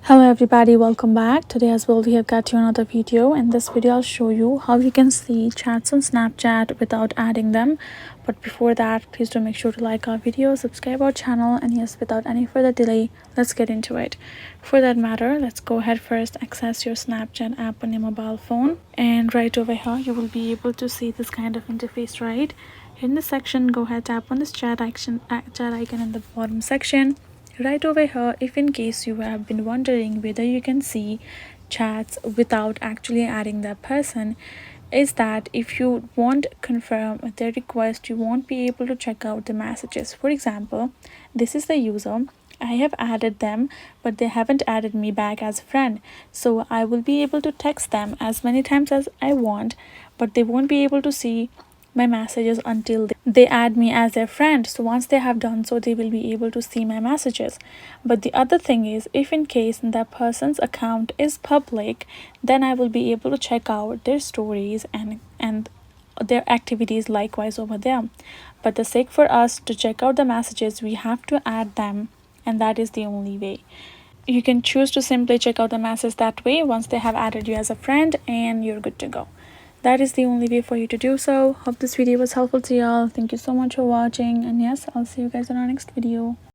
Hello everybody, welcome back. Today as well we have got you another video. In this video I'll show you how you can see chats on Snapchat without adding them. But before that, please do make sure to like our video, subscribe our channel, and yes, without any further delay, let's get into it. For that matter, let's go ahead first, access your Snapchat app on your mobile phone, and right over here you will be able to see this kind of interface. Right in this section, go ahead, tap on this chat icon in the bottom section. Right over here, if in case you have been wondering whether you can see chats without actually adding that person, is that if you won't confirm their request, you won't be able to check out the messages. For example, this is the user. I have added them, but they haven't added me back as a friend. So I will be able to text them as many times as I want, but they won't be able to see my messages until they add me as their friend. So once they have done so, they will be able to see my messages. But the other thing is, if in case that person's account is public, then I will be able to check out their stories and their activities likewise over there. But the sake for us to check out the messages, we have to add them, and that is the only way. You can choose to simply check out the message that way once they have added you as a friend, and you're good to go. That is the only way for you to do so. Hope this video was helpful to y'all. Thank you so much for watching, and yes, I'll see you guys in our next video.